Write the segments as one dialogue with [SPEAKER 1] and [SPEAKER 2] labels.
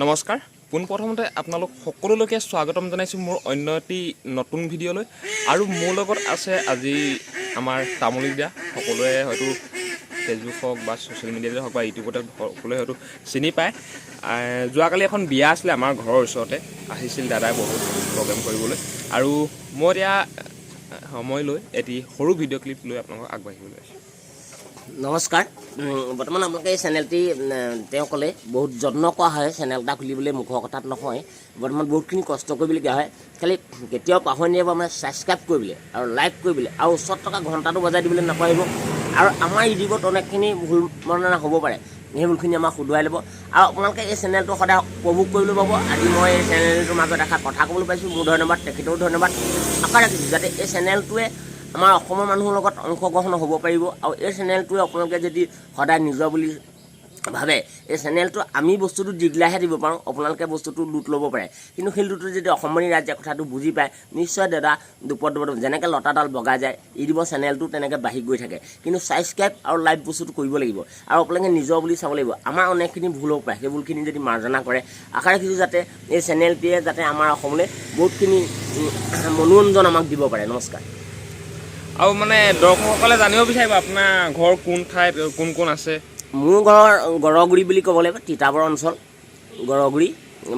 [SPEAKER 1] নমস্কাৰ পোনপ্ৰথমতে আপোনালোক সকলোলৈকে স্বাগতম জনাইছোঁ মোৰ অন্য এটি নতুন ভিডিঅ'লৈ আৰু মোৰ লগত আছে আজি আমাৰ তামুলী দিয়া সকলোৱে হয়তো ফেচবুক হওক বা ছ'চিয়েল মিডিয়াতে হওক বা ইউটিউবতে সকলোৱে হয়তো চিনি পায় যোৱাকালি এখন বিয়া আছিলে আমাৰ ঘৰৰ ওচৰতে আহিছিল দাদাই বহুত প্ৰগ্ৰেম কৰিবলৈ আৰু মই এতিয়া সময় লৈ এটি সৰু ভিডিঅ' ক্লিপ লৈ আপোনালোকক আগবাঢ়িবলৈ আছোঁ
[SPEAKER 2] নমস্কাৰ বৰ্তমান আপোনালোকে এই চেনেলটি তেওঁ ক'লে বহুত যত্ন কৰা হয় চেনেল এটা খুলিবলৈ মুখৰ কথাত নহয় বৰ্তমান বহুতখিনি কষ্ট কৰিবলগীয়া হয় খালি কেতিয়াও পাহৰি নাযাব মানে ছাবস্ক্ৰাইব কৰিবলৈ আৰু লাইক কৰিবলৈ আৰু ওচৰত থকা ঘণ্টাটো বজাই দিবলৈ নাপাহৰিব আৰু আমাৰ ইউটিউবত অনেকখিনি ভুল বৰ্ণনা হ'ব পাৰে সেই ভুলখিনি আমাক শুধৰাই ল'ব আৰু আপোনালোকে এই চেনেলটো সদায় উপভোগ কৰিবলৈ পাব আজি মই এই চেনেলটোৰ মাজত এষাৰ কথা ক'বলৈ পাইছোঁ মোৰ ধন্যবাদ তেখেতৰো ধন্যবাদ আশা ৰাখিছোঁ যাতে এই চেনেলটোৱে আমাৰ অসমৰ মানুহৰ লগত অংশগ্ৰহণ হ'ব পাৰিব আৰু এই চেনেলটোৱে আপোনালোকে যদি সদায় নিজৰ বুলি ভাবে এই চেনেলটো আমি বস্তুটো দিগলাহে দিব পাৰোঁ আপোনালোকে বস্তুটো লুট ল'ব পাৰে কিন্তু সেই লুটটো যদি অসমবাণী ৰাইজে কথাটো বুজি পায় নিশ্চয় দাদা দুপদ যেনেকৈ লতাডাল বগাই যায় ইউটিউবৰ চেনেলটো তেনেকৈ বাঢ়ি গৈ থাকে কিন্তু ছাবস্ক্ৰাইব আৰু লাইভ বস্তুটো কৰিব লাগিব আৰু আপোনালোকে নিজৰ বুলি চাব লাগিব আমাৰ অনেকখিনি ভুল হ'ব পাৰে সেই ভুলখিনি যদি মাৰ্জনা কৰে আশা ৰাখিছোঁ যাতে এই চেনেলটোৱে যাতে আমাৰ অসমলৈ বহুতখিনি মনোৰঞ্জন আমাক দিব পাৰে নমস্কাৰ
[SPEAKER 1] আৰু মানে দৰ্শকসকলে জানিব বিচাৰিব আপোনাৰ ঘৰ কোন ঠাইত কোন কোন আছে
[SPEAKER 2] মোৰ ঘৰ গড়গুৰি বুলি ক'ব লাগিব তিতাবৰ অঞ্চল গড়গুৰি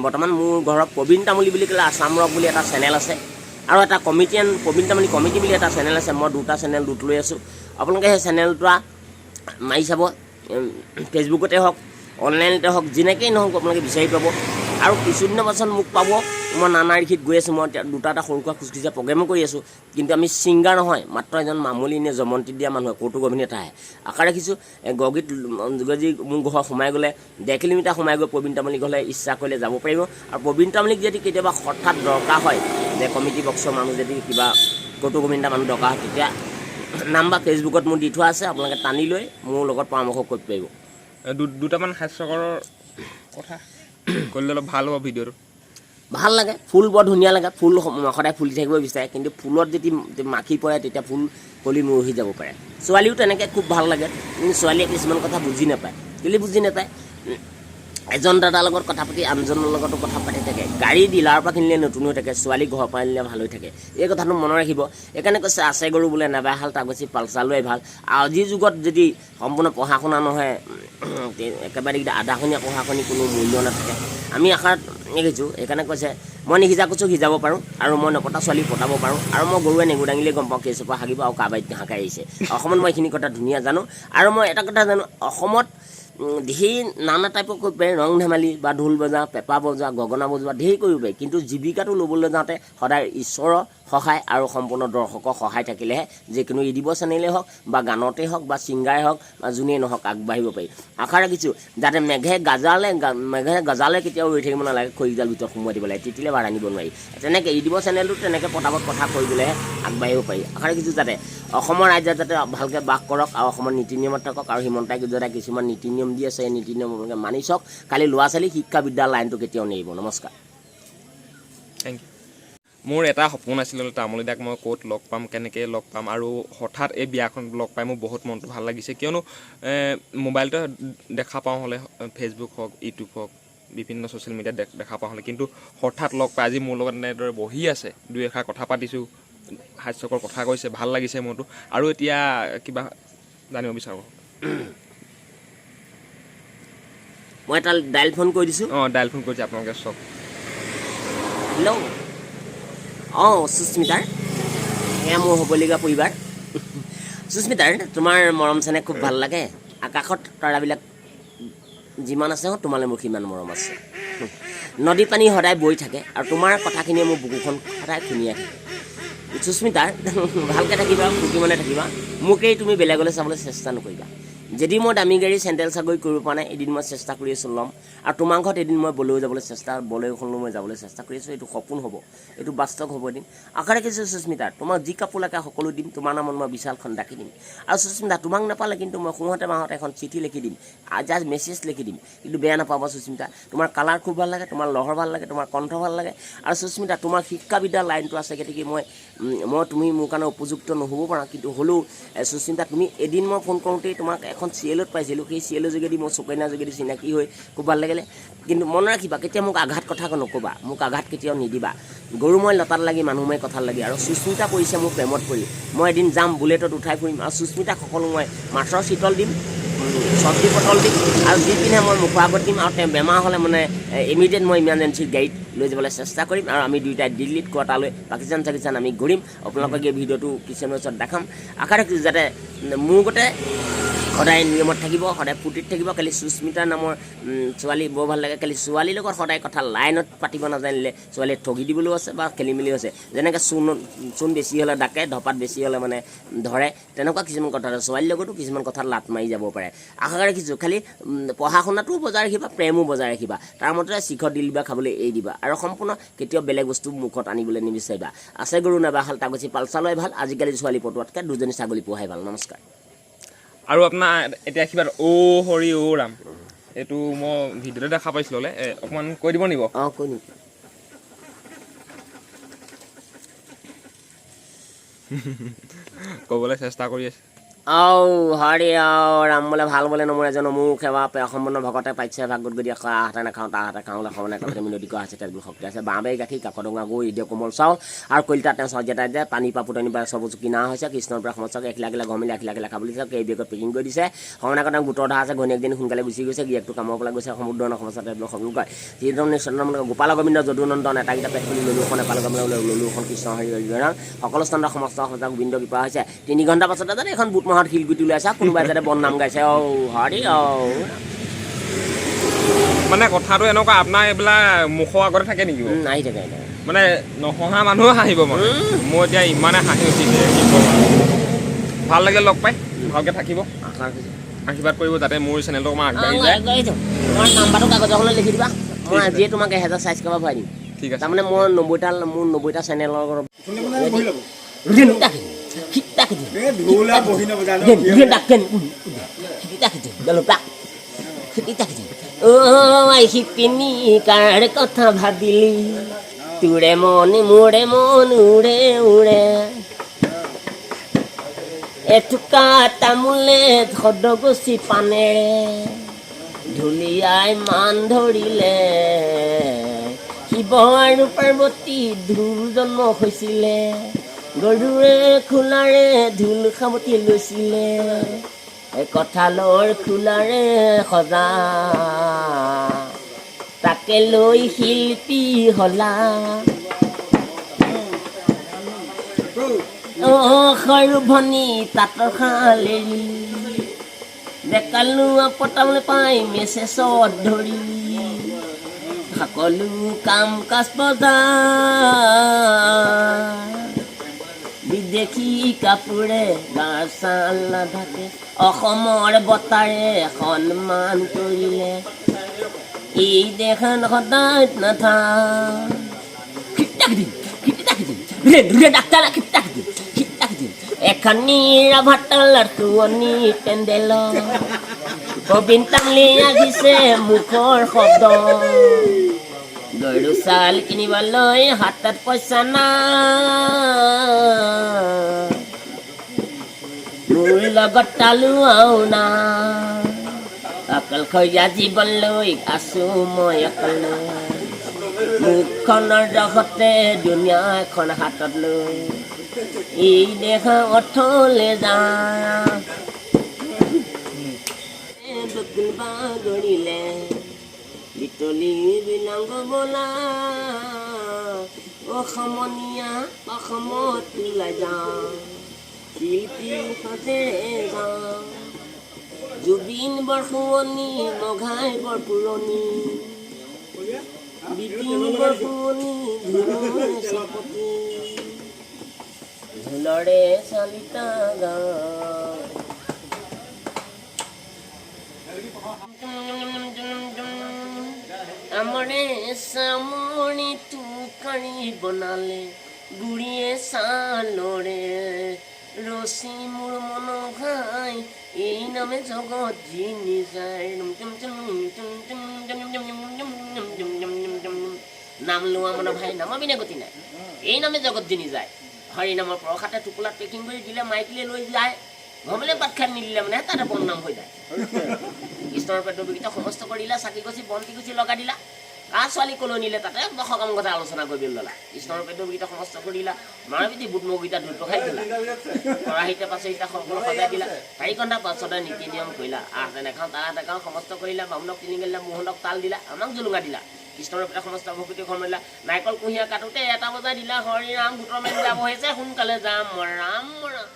[SPEAKER 2] বৰ্তমান মোৰ ঘৰত প্ৰবীণ তামুলী বুলি ক'লে আছাম ৰক বুলি এটা চেনেল আছে আৰু এটা কমিটিয়ান প্ৰবীণ তামুলী কমিটি বুলি এটা চেনেল আছে মই দুটা চেনেল দুট লৈ আছোঁ আপোনালোকে সেই চেনেলটো মাৰি চাব ফেচবুকতে হওক অনলাইনতে হওক যেনেকৈয়ে নহওক আপোনালোকে বিচাৰি পাব আৰু কিছুদিনৰ পাছত মোক পাব মই নানা ৰিখিত গৈ আছোঁ মই দুটা সৰু সুৰা খোজখোজীয়া প্ৰগ্ৰেমো কৰি আছোঁ কিন্তু আমি ছিংগাৰ নহয় মাত্ৰ এজন মামুলী নে জমন্তি দিয়া মানুহ কৌতুক অভিনেতা আহে আশা ৰাখিছোঁ গগীত যদি মোৰ ঘৰ সোমাই গ'লে 1.5 কিলোমিটাৰ সোমাই গৈ প্ৰবীণ তামুলী ঘৰলৈ ইচ্ছা কৰিলে যাব পাৰিব আৰু প্ৰবীণ তামুলীক যদি কেতিয়াবা হঠাৎ দৰকাৰ হয় যে কমিটি বক্সৰ মানুহ যদি কিবা কৌতুক অভিনেতা মানুহ দৰকাৰ হয় তেতিয়া নাম্বাৰ ফেচবুকত মোৰ দি থোৱা আছে আপোনালোকে টানি লৈ মোৰ লগত পৰামৰ্শ কৰিব পাৰিব
[SPEAKER 1] দুটামান হাস্যকৰৰ কথা কৰিলে অলপ ভাল হ'ব ভিডিঅ'টো
[SPEAKER 2] ভাল লাগে ফুল বৰ ধুনীয়া লাগে ফুল সদায় ফুলি থাকিব বিচাৰে কিন্তু ফুলত যদি মাখি পৰে তেতিয়া ফুল কলি মৰহি যাব পাৰে ছোৱালীও তেনেকৈ খুব ভাল লাগে কিন্তু ছোৱালীয়ে কিছুমান কথা বুজি নাপায় কেলৈ বুজি নাপায় এজন দাদাৰ লগত কথা পাতি আনজনৰ লগতো কথা পাতি থাকে গাড়ী ডিলাৰৰ পৰা কিনিলে নতুন হৈ থাকে ছোৱালী ঘৰৰ পৰা আনিলে ভাল হৈ থাকে এই কথাটো মনত ৰাখিব সেইকাৰণে কৈছে আছে গৰু বোলে নাবাই হাল তাক বেছি পালচাৰ লোৱাই ভাল আজিৰ যুগত যদি সম্পূৰ্ণ পঢ়া শুনা নহয় একেবাৰে আধাখনীয়া পঢ়া শুনি কোনো মূল্য নাথাকে আমি আশাত দেখিছোঁ সেইকাৰণে কৈছে মই নিসিজা কৈছোঁ সিজাব পাৰোঁ আৰু মই নপতা ছোৱালী পতাব পাৰোঁ আৰু মই গৰুৱে নেগু দাঙিলে গম পাওঁ কেইচপৰা হাগিব আৰু কাবাইত হাঁকাই আহিছে অসমত মই এইখিনি কথা ধুনীয়া জানো আৰু মই এটা কথা জানো অসমত ঢেৰ নানা টাইপৰ কৰিব পাৰি ৰং ধেমালি বা ঢোল বজা পেঁপা বজোৱা গগনা বজোৱা ঢেৰ কৰিব পাৰি কিন্তু জীৱিকাটো ল'বলৈ যাওঁতে সদায় ঈশ্বৰৰ সহায় আৰু সম্পূৰ্ণ দৰ্শকৰ সহায় থাকিলেহে যিকোনো ইউটিউবৰ চেনেলেই হওক বা গানতেই হওক বা ছিংগাৰেই হওক বা যোনেই নহওক আগবাঢ়িব পাৰি আশা ৰাখিছোঁ যাতে মেঘে গজালে কেতিয়াও ৰৈ থাকিব নালাগে খৰিজাল ভিতৰত সোমোৱাই দিব লাগে তিতিলে ভাড়া নিব নোৱাৰি তেনেকৈ ইউটিউবৰ চেনেলটো তেনেকৈ পটাপট কথা কৰিবলৈহে আগবাঢ়িব পাৰি আশা ৰাখিছোঁ যাতে অসমৰ ৰাইজে যাতে ভালকৈ বাস কৰক আৰু অসমৰ নীতি নিয়মত থাকক আৰু হিমন্ত গুজৰাটে কিছুমান নীতি নিয়ম দি আছে এই নীতি নিয়ম আপোনালোকে মানি চাওক কালি ল'ৰা ছোৱালী শিক্ষা বিদ্যাৰ লাইনটো কেতিয়াও নেৰিব নমস্কাৰ
[SPEAKER 1] থেংক ইউ মোৰ এটা সপোন আছিলে তামুলী দাক মই ক'ত লগ পাম কেনেকৈ লগ পাম আৰু হঠাৎ এই বিয়াখন লগ পাই মোৰ বহুত মনটো ভাল লাগিছে কিয়নো মোবাইলতে দেখা পাওঁ হ'লে ফেচবুক হওক ইউটিউব হওক বিভিন্ন ছ'চিয়েল মিডিয়াত দেখা পাওঁ হ'লে কিন্তু হঠাৎ লগ পাই আজি মোৰ লগত এনেদৰে বহি আছে দুই এষাৰ কথা পাতিছোঁ হাস্যকৰ কথা কৈছে ভাল লাগিছে মোৰতো আৰু এতিয়া কিবা জানিব বিচাৰোঁ
[SPEAKER 2] মই এটা ডাইল ফোন কৰি দিছোঁ
[SPEAKER 1] ডাইল ফোন কৰিছে আপোনালোকে চাওক
[SPEAKER 2] হেল্ল' সুস্মিতাৰ এয়া মোৰ হ'বলগীয়া পৰিবাৰ সুস্মিতাৰ তোমাৰ মৰম চেনেহ খুব ভাল লাগে আকাশত তৰাবিলাক যিমান আছে তোমালৈ মোৰ সিমান মৰম আছে নদী পানী সদায় বৈ থাকে আৰু তোমাৰ কথাখিনিয়ে মোৰ বুকুখন সদায় ধুনীয়া থাকে সুস্মিতাৰ ভালকৈ থাকিবা ফূৰ্তি মনে থাকিবা মোকেই তুমি বেলেগলৈ চাবলৈ চেষ্টা নকৰিবা যদি মই দামী গাড়ী চেণ্ট্ৰেল চাকৰি কৰিব পৰা নাই এদিন মই চেষ্টা কৰি আছোঁ ল'ম আৰু তোমাৰ ঘৰত এদিন মই বলৈ যাবলৈ বলৈখনলৈ মই যাবলৈ চেষ্টা কৰি আছোঁ এইটো সপোন হ'ব এইটো বাস্তৱ হ'ব এদিন আশা ৰাখিছোঁ সুস্মিতা তোমাক যি কাপোৰ লাগে সকলো দিম তোমাৰ নামত মই বিশালখন ডাকি দিম আৰু সুস্মিতা তোমাক নাপালে কিন্তু মই সোঁহতে মাহতে এখন চিঠি লিখি দিম জাষ্ট মেছেজ লিখি দিম কিন্তু বেয়া নাপাবা সুস্মিতা তোমাৰ কালাৰ খুব ভাল লাগে তোমাৰ লহৰ ভাল লাগে তোমাৰ কণ্ঠ ভাল লাগে আৰু সুস্মিতা তোমাৰ শিক্ষা বিদ্যাৰ লাইনটো আছে গতিকে তুমি মোৰ কাৰণে উপযুক্ত নহ'ব পাৰা কিন্তু হ'লেও সুস্মিতা তুমি এদিন মই ফোন কৰোঁতেই তোমাক এখন এখন চিৰিয়েলত পাইছিলোঁ সেই চিৰিয়েলৰ যোগেদি মই চুকন্যাৰ যোগেদি চিনাকি হৈ খুব ভাল লাগিলে কিন্তু মনত ৰাখিবা কেতিয়া মোক আঘাত কথা নক'বা মোক আঘাত কেতিয়াও নিদিবা গৰু মই লতাত লাগি মানুহ মই কথাত লাগি আৰু সুস্মিতা পৰিছে মোৰ প্ৰেমত পৰি মই এদিন যাম বুলেটত উঠাই ফুৰিম আৰু সুস্মিতাক সকলো মই মাছৰ চিতল দিম চব্জি পটল দিম আৰু যি পিন্ধে মই মুখৰ আগত দিম আৰু তেওঁ বেমাৰ হ'লে মানে ইমিডিয়েট মই ইমাৰ্জেঞ্চি গাড়ীত লৈ যাবলৈ চেষ্টা কৰিম আৰু আমি দুয়োটাই দিল্লীত কোৱাটালৈ পাকিস্তান চাকিস্তান আমি ঘূৰিম আপোনালোকক এই ভিডিঅ'টো কিছুমানৰ ওচৰত দেখাম আশা ৰাখিছোঁ যাতে মোৰ গতে সদায় নিয়মত থাকিব সদায় ফূৰ্তিত থাকিব খালি সুস্মিতা নামৰ ছোৱালী বৰ ভাল লাগে খালি ছোৱালীৰ লগত সদায় কথা লাইনত পাতিব নাজানিলে ছোৱালীয়ে ঠগি দিবলৈও আছে বা খেলি মেলি আছে যেনেকৈ চূণ বেছি হ'লে ডাকে ধপাত বেছি হ'লে মানে ধৰে তেনেকুৱা কিছুমান কথা আছে ছোৱালীৰ লগতো কিছুমান কথাত লাট মাৰি যাব পাৰে আশা ৰাখিছোঁ খালি পঢ়া শুনাটোও বজাই ৰাখিবা প্ৰেমো বজাই ৰাখিবা তাৰ মতে শিখৰ দিলিবা খাবলৈ এৰি দিবা আৰু সম্পূৰ্ণ কেতিয়াও বেলেগ বস্তু মুখত আনিবলৈ নিবিচাৰিবা আছে গৰু নাবাহাল তাগচি পালচালৈ ভাল আজিকালি ছোৱালী পটোৱাতকৈ দুজনী ছাগলী পোহাই ভাল নমস্কাৰ
[SPEAKER 1] আৰু আপোনাৰ এতিয়া কিবা হৰি ৰাম এইটো মই ভিডিঅ'তে দেখা পাইছিলোঁ অকণমান কৈ দিব নিব
[SPEAKER 2] অঁ কৈ নি
[SPEAKER 1] ক'বলৈ চেষ্টা কৰি আছে
[SPEAKER 2] হৰি ৰাম বোলে ভাল বোলে নমৰে এজন মোৰ সেৱা সম্পূৰ্ণ ভকতে পাইছে ভাগত গদি হাতে নাখাওঁ তাৰ হাতে খাওঁ খাবলৈ কাষতে মিনতি কৰা আছে তেজবোৰ শক্তি আছে বাঁহবাৰী গাখীৰ কাকডঙা গৈ ইডিয় কোমল চাউল আৰু কলিতা তেওঁ চৰ্যাতাই যে পানী পৰা পুতনি পৰা চব বস্তু কিনা হৈছে কৃষ্ণৰ পৰা সমস্যাক এখিলা গিলা গমিলে এখিলা খাবলৈ চাওক এই বেগত পেকিং কৰি দিছে সমানে গোটৰ ধা আছে ঘনীয়েক দিন সোনকালে গুচি গৈছে গিয়েকটো কামৰ পৰা গৈছে সমুদ্ৰ সমস্যা তেজবোৰ সকলো কয় যিজন গোপাল গোবিন্দ যদুনন্দন এটাকেইটা পেট খুলি ললো এখন এপাল গমলৈ ললো এখন কৃষ্ণ হৰি সকলো স্থানৰ সমস্ত সমস্যা গোবিন্দ কৃপা হৈছে 3 ঘণ্টা পাছতে যাতে এখন বুট মাহত শিলগুটি ওলাইছে কোনোবাই যাতে বননাম গাইছে হৰি
[SPEAKER 1] মানে কথাটো এনেকুৱা আপোনাৰ এইবিলাক মুখৰ আগতে থাকে নেকি
[SPEAKER 2] আহি থাকে
[SPEAKER 1] মানে নহা মানুহ হাঁহিব মানে মোৰ এতিয়া ইমানে হাঁহি উঠিছে ভাল লাগে লগ পাই ভালকৈ থাকিব আশীৰ্বাদ কৰিব যাতে মোৰ চেনেলটো অকণমান আগবাঢ়ি যায়
[SPEAKER 2] তোমাৰ নাম্বাৰটো কাগজ এখনত লিখি দিবা মই আজিয়ে তোমাক 1000 চাইজ কৰিব ভৰাই দিম
[SPEAKER 1] ঠিক আছে
[SPEAKER 2] তাৰমানে মোৰ 90টা চেনেলৰ শিপিনী কাৰ কথা ভাবিলি তোৰে মন মোৰে মন উৰে উৰে এথোকা তামোলে ধদগচি পানেৰে ঢুলিয়াই মান ধৰিলে শিৱ আৰু পাৰ্বতী ধূল জন্ম হৈছিলে গৰুৰে খোলাৰে ঢোল খামতি লৈছিলে কঁঠালৰ খোলাৰে সজা তাকে লৈ শিল্পী হলা সৰু ভনী তাঁতৰ শাল এৰি ডেকালো পতাবলৈ পাই মেছেজত ধৰি সকলো কাম কাজ বজাৰ বিদেশী কাপোৰে গাৰ ছাল নাঢাকে অসমৰ বতাৰে সন্মান কৰিলে এই দেশখন সদায় এখন নিৰাভাতালৰ শুৱনি পেণ্ডেল কবিন তামলি আহিছে মুখৰ শব্দ গৰু চাল কিনিবলৈ হাতত পইচা নাই মোৰ লগত তালুৱাও না অকলশৰীয়া জীৱনলৈ আছো মই অকলে মুখখনৰ জগতে দুনিয়া এখন হাতত লৈ এই দেশ অথলে যা বাগৰিলে বিতলি বিলাংগ বোলা অসমীয়া অসমত ওলাই যাওঁ শিল্পী সজেৰে যাওঁ জুবিন বৰ শুৱনি মঘাই বৰ পুৰণি বিপিন বৰ শুৱনি চপতি ঢোলৰে চালিতা গাওঁ আমৰে চামৰিটো কাঢ়ি বনালে গুৰিয়ে চালৰে ৰচি মোৰ মন ঘাই এই নামে জগত জিনি যায় নাম লোৱা মনৰ ভাই নামাবিনে গতি নাই এই নামে জগত জিনি যায় হৰি নামৰ প্ৰসাদে টোপোলাত পেকিং কৰি দিলে মাইকিলে লৈ যায় ঘৰলৈ পাত খাই নিদিলে মানে তাতে বদনাম হৈ যায় কৃষ্ণৰ পেটৰ বিগিটা সমস্ত কৰিলা চাকি গছি বন্তি গুচি লগাই দিলা কাৰ ছোৱালী কলৈ নিলে তাতে সকাম কথা আলোচনা কৰিব ল'লা কৃষ্ণৰ পেটৰ বিগিটা সমস্ত কৰিলা মাৰ পিঠি বুট মগুকেইটা ধুই পখাই দিলা কৰাহিতে পাছৰকেইটা সকলো সজাই দিলা 4 ঘণ্টা পাছতে নীতি নিয়ম কৰিলা তেনেখাওঁ তাৰা দেখাওঁ সমস্ত কৰিলা বামুণক তিনি গেলিলা মোহনক তাল দিলা আমাক জুলুঙা দিলা কৃষ্ণৰ পেটে সমস্ত ভকুতি ঘৰ নাৰিকল কুঁহিয়া কাটোতে 1 বজাই দিলা হৰি ৰাম গোটৰ মেলি যাব হৈছে সোনকালে যাম ৰাম ৰাম